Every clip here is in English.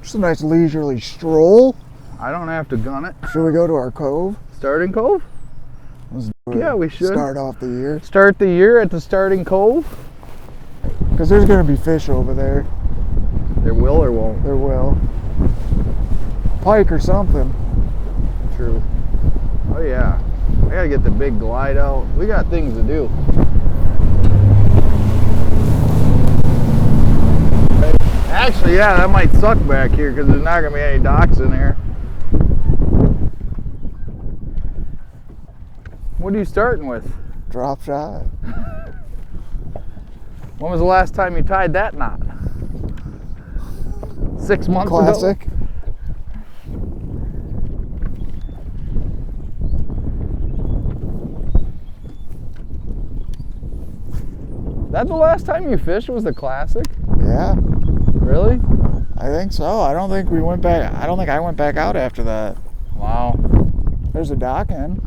Just a nice leisurely stroll. I don't have to gun it. Should we go to our cove? Starting cove? Let's do it. Yeah, we should. Start off the year. Start the year at the starting cove? Because there's going to be fish over there. There will or won't? There will. Pike or something. True. Oh yeah. I gotta get the big glide out. We got things to do. Actually, yeah, that might suck back here because there's not gonna be any docks in there. What are you starting with? Drop shot. When was the last time you tied that knot? 6 months ago? Classic. That the last time you fished was the classic? Yeah. Really? I think so. I don't think we went back. I don't think I went back out after that. Wow. There's a dock in.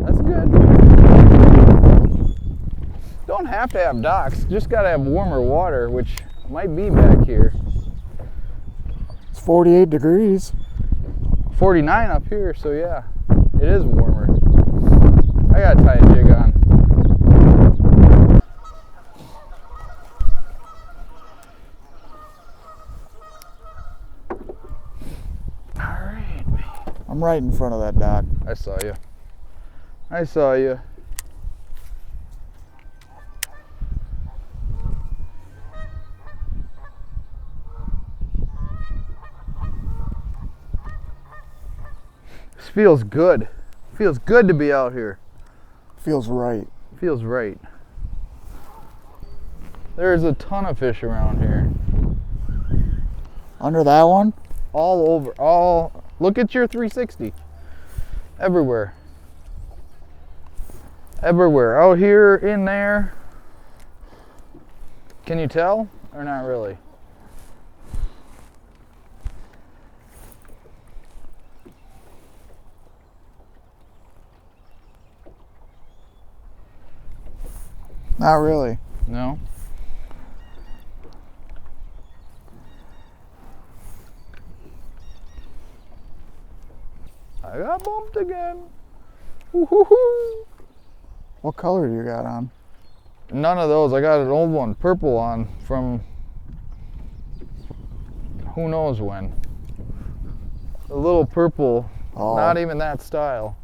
That's good. Don't have to have docks, just gotta have warmer water, which might be back here. It's 48 degrees. 49 up here, so yeah, it is warmer. I gotta tie a jig on. Alright. I'm right in front of that dock. I saw you. I saw you. This feels good. Feels good to be out here. Feels right. Feels right. There's a ton of fish around here. Under that one? All over. All. Look at your 360. Everywhere. Everywhere. Out here, in there. Can you tell? Or not really? Not really. No? I got bumped again. Woo-hoo-hoo. What color do you got on? None of those. I got an old one, purple on from who knows when. A little purple, not even that style.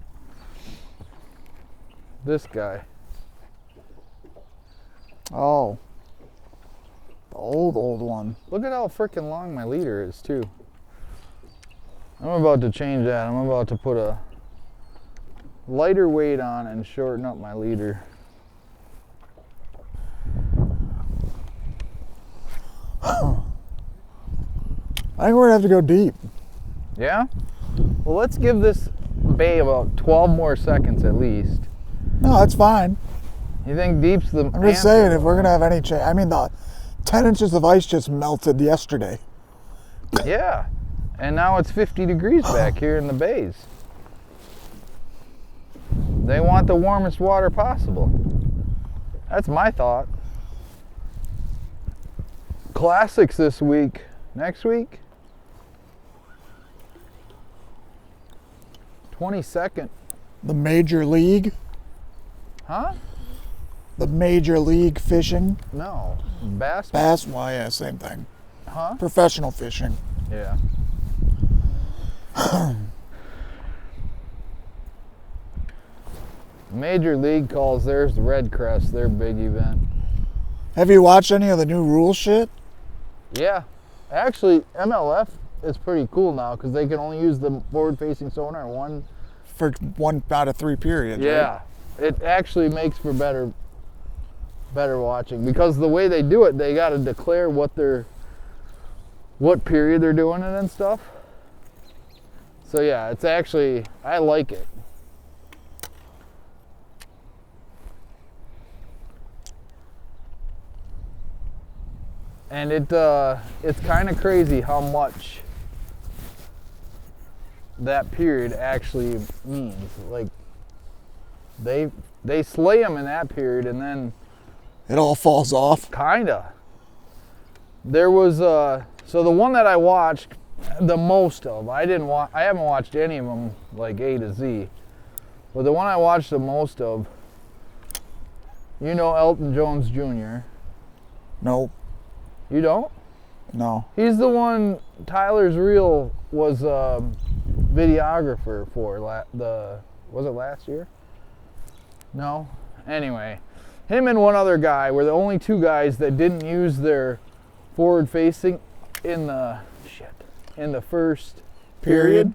This guy. Oh. The old one. Look at how freaking long my leader is too. I'm about to change that. I'm about to put a lighter weight on and shorten up my leader. I think we're gonna have to go deep. Yeah? Well, let's give this bay about 12 more seconds at least. No, that's fine. You think deep's the I'm just saying, if we're gonna have any change, I mean, the 10 inches of ice just melted yesterday. Yeah, and now it's 50 degrees back here in the bays. They want the warmest water possible. That's my thought. Classics this week. Next week? 22nd. The Major League? Huh? The Major League fishing? No. Bass? Bass? Well, yeah, same thing. Huh? Professional fishing. Yeah. Major League calls theirs the Red Crest, their big event. Have you watched any of the new rule shit? Yeah. Actually, MLF is pretty cool now because they can only use the forward-facing sonar for 1 out of 3 periods. Yeah. Right? It actually makes for better watching because the way they do it, they got to declare what period they're doing it and stuff. So yeah, it's actually, I like it. And it's kind of crazy how much that period actually means. Like they slay them in that period and then it all falls off. Kinda. There was so the one that I watched the most of, I haven't watched any of them like A to Z, but the one I watched the most of, you know, Elton Jones Jr. Nope. You don't? No. He's the one Tyler's Reel was videographer for. Was it last year? No. Anyway, him and one other guy were the only two guys that didn't use their forward facing in the first period.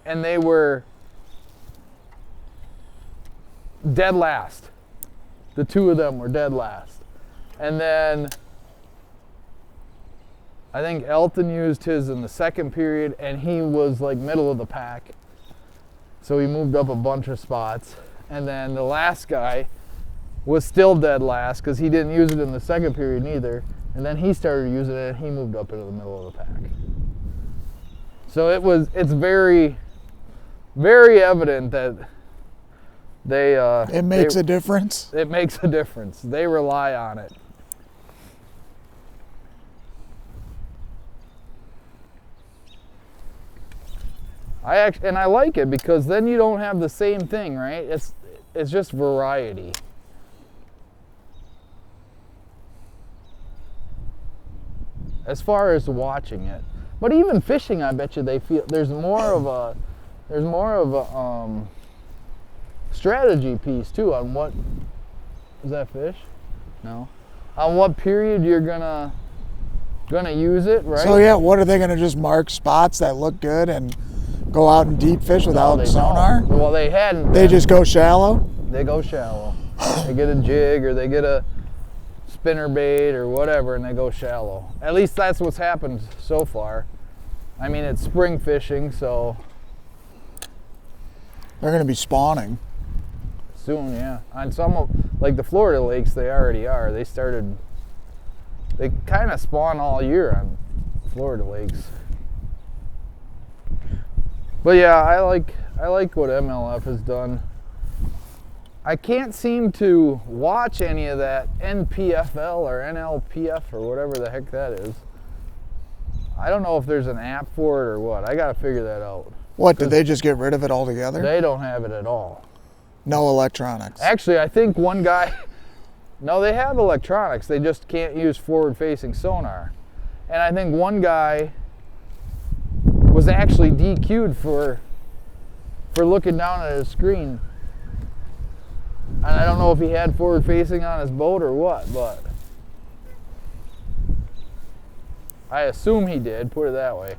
And they were dead last. The two of them were dead last. And then I think Elton used his in the second period, and he was like middle of the pack. So he moved up a bunch of spots. And then the last guy was still dead last because he didn't use it in the second period neither. And then he started using it and he moved up into the middle of the pack. So it's very, very evident that it makes a difference. It makes a difference. They rely on it. I like it because then you don't have the same thing, right? It's just variety. As far as watching it, but even fishing, I bet you they feel there's more of a strategy piece too on what is that fish? No, on what period you're gonna use it, right? So yeah, what are they gonna just mark spots that look good and go out and deep fish without sonar? Don't. Well, they hadn't. They just go shallow? They go shallow. They get a jig or they get a spinner bait or whatever and they go shallow. At least that's what's happened so far. I mean, it's spring fishing, so they're going to be spawning soon, yeah. On some of, like the Florida lakes, they already are. They kind of spawn all year on Florida lakes. But yeah, I like what MLF has done. I can't seem to watch any of that NPFL or NLPF or whatever the heck that is. I don't know if there's an app for it or what. I got to figure that out. What, did they just get rid of it altogether? They don't have it at all. No electronics. Actually, I think one guy, no, they have electronics. They just can't use forward-facing sonar. And I think one guy was actually DQ'd for looking down at his screen. And I don't know if he had forward facing on his boat or what, but I assume he did, put it that way.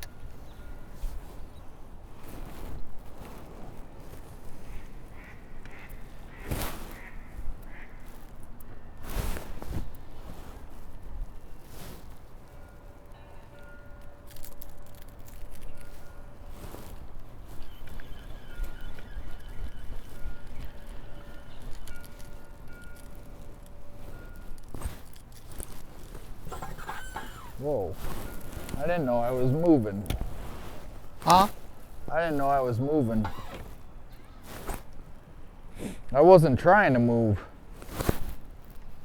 Whoa, I didn't know I was moving. Huh? I didn't know I was moving. I wasn't trying to move.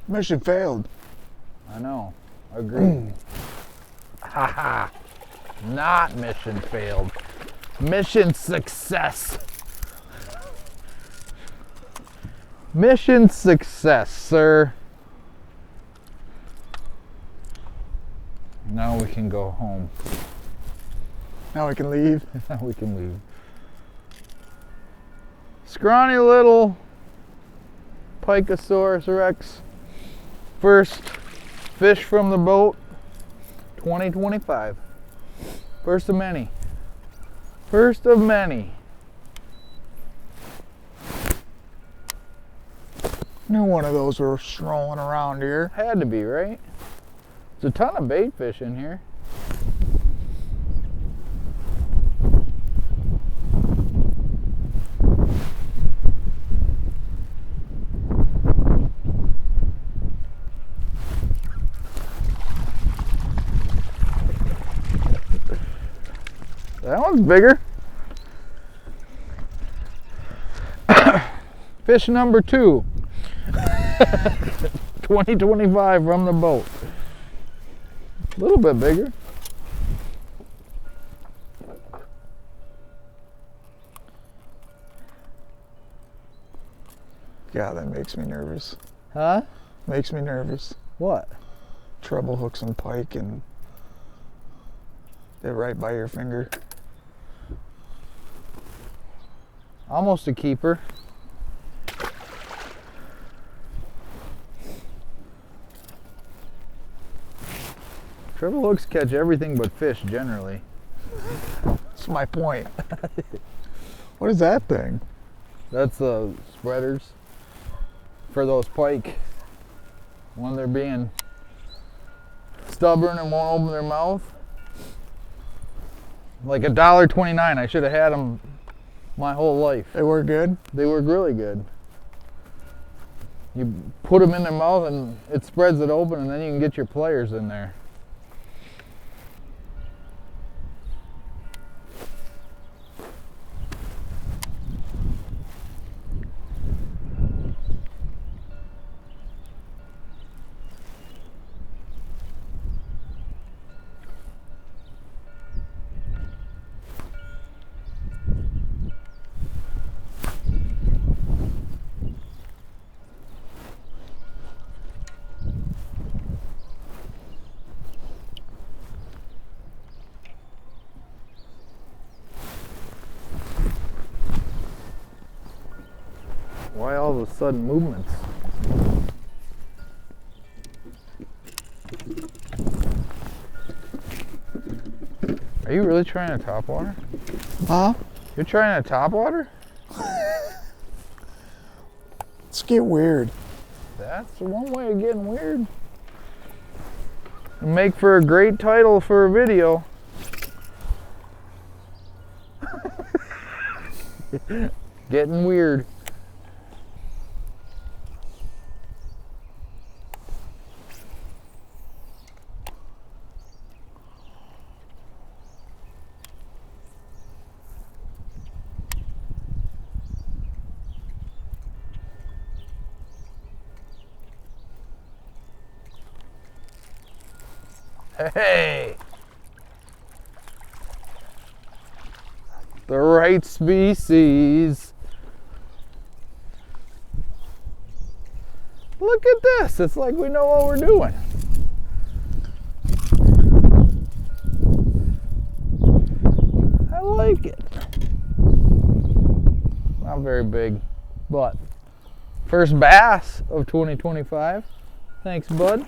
Mission failed. I know, agreed. Haha, not mission failed. Mission success. Mission success, sir. Now we can go home. Now we can leave. Now we can leave. Scrawny little Picosaurus Rex. First fish from the boat, 2025. First of many. First of many. Knew one of those were strolling around here. Had to be, right? There's a ton of bait fish in here. That one's bigger. Fish number 2. 2025 from the boat. A little bit bigger. God, that makes me nervous. Huh? Makes me nervous. What? Treble hooks and pike and they're right by your finger. Almost a keeper. Treble hooks catch everything but fish generally. That's my point. What is that thing? That's the spreaders for those pike when they're being stubborn and won't open their mouth. Like $1.29. I should have had them my whole life. They work good? They work really good. You put them in their mouth and it spreads it open, and then you can get your pliers in there. Why all of a sudden movements? Are you really trying to topwater? Huh? You're trying to topwater? Let's get weird. That's one way of getting weird. And make for a great title for a video. Getting weird. Hey! The right species. Look at this. It's like we know what we're doing. I like it. Not very big, but first bass of 2025. Thanks, bud.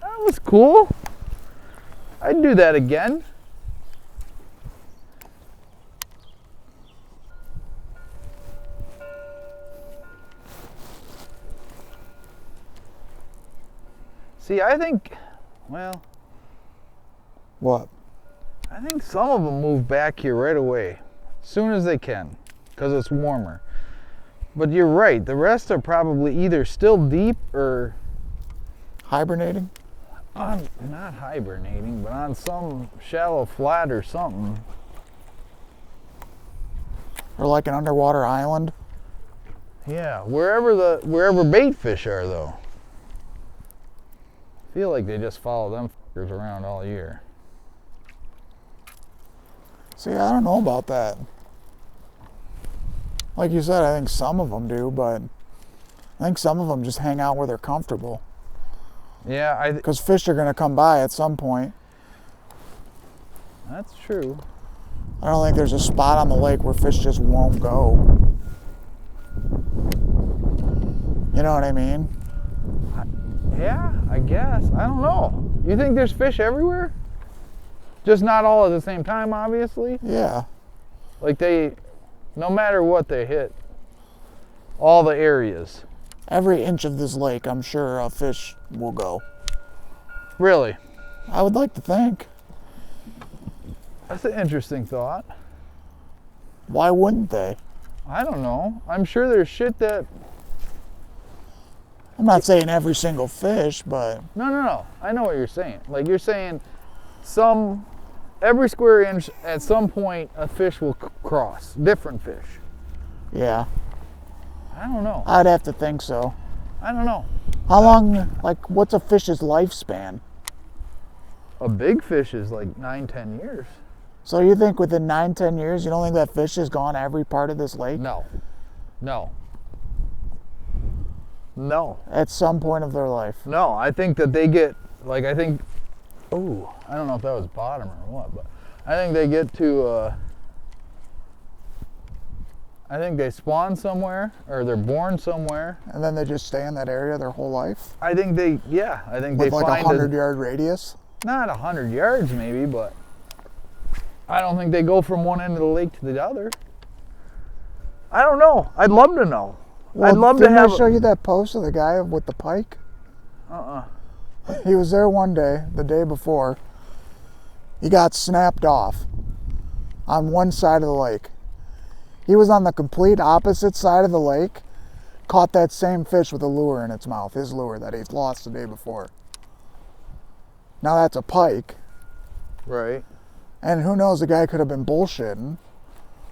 That was cool. I'd do that again. See, I think, well, What? I think some of them move back here right away, as soon as they can, because it's warmer. But you're right, the rest are probably either still deep or Hibernating? not hibernating, but on some shallow flat or something. Or like an underwater island? Yeah, wherever bait fish are though. I feel like they just follow them fuckers around all year. See, I don't know about that. Like you said, I think some of them do, but I think some of them just hang out where they're comfortable. Yeah, Because fish are going to come by at some point. that's true. I don't think there's a spot on the lake where fish just won't go. You know what I mean? Yeah, I guess. I don't know. You think there's fish everywhere? Just not all at the same time, obviously? Yeah. Like no matter what they hit, all the areas. Every inch of this lake, I'm sure a fish will go. Really? I would like to think. That's an interesting thought. Why wouldn't they? I don't know. I'm sure there's shit that... I'm not saying every single fish, but No. I know what you're saying. Like you're saying every square inch at some point a fish will cross. Different fish. yeah, I don't know. I'd have to think so. I don't know. How long, like, what's a fish's lifespan? A big fish is like 9-10 years. So you think within 9-10 years, you don't think that fish has gone every part of this lake? No. At some point of their life. No, I think that they get, like, I don't know if that was bottom or what, but I think they get to, I think they spawn somewhere, or they're born somewhere. And then they just stay in that area their whole life? I think they With like find a 100-yard radius? Not 100 yards maybe, but I don't think they go from one end of the lake to the other. I don't know. I'd love to know. Well, I'd love to have. Didn't I show you that post of the guy with the pike? He was there one day, the day before. He got snapped off on one side of the lake. He was on the complete opposite side of the lake, caught that same fish with a lure in its mouth, his lure that he's lost the day before. Now that's a pike. Right. And who knows, the guy could have been bullshitting.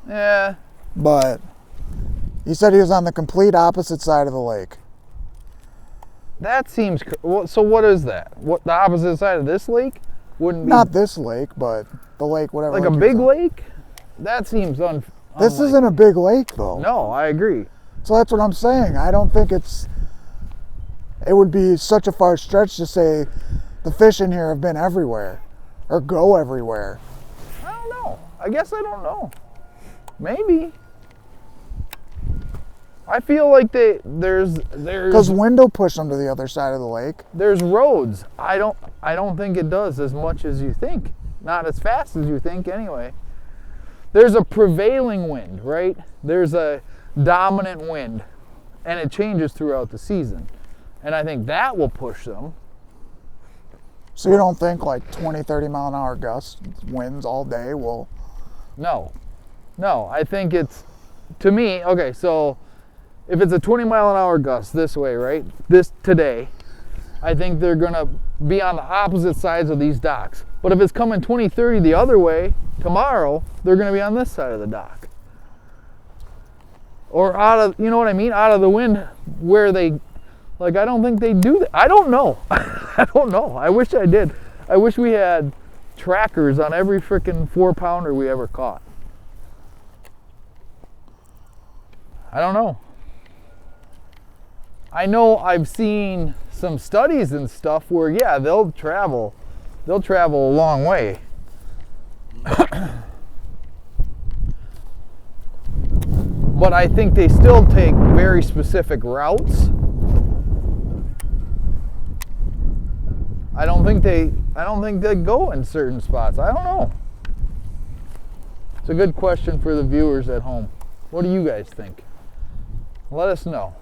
Yeah. But he said he was on the complete opposite side of the lake. That seems. So what is that? What, the opposite side of this lake? Wouldn't be Not this lake, but the lake, whatever. like lake a he big was on. lake? That seems This isn't a big lake, though. No, I agree. So that's what I'm saying. I don't think it would be such a far stretch to say the fish in here have been everywhere or go everywhere. I don't know. I guess I don't know. Maybe. I feel like there's Because wind will push them to the other side of the lake. there's roads. I don't think it does as much as you think. Not as fast as you think anyway. There's a prevailing wind, right? There's a dominant wind, and it changes throughout the season. And I think that will push them. So you don't think like 20, 30 mile an hour gusts, winds all day will... No, I think it's, to me, okay, so if it's a 20 mile an hour gust this way, right? Today, I think they're gonna be on the opposite sides of these docks. But if it's coming 20, 30 the other way, tomorrow, they're gonna be on this side of the dock. Or out of, you know what I mean? Out of the wind where they, like, I don't think they do that. I don't know. I don't know. I wish I did. I wish we had trackers on every freaking 4-pounder we ever caught. I don't know. I know I've seen some studies and stuff where, yeah, they'll travel a long way. But I think they still take very specific routes. I don't think they go in certain spots. I don't know. It's a good question for the viewers at home. What do you guys think? Let us know.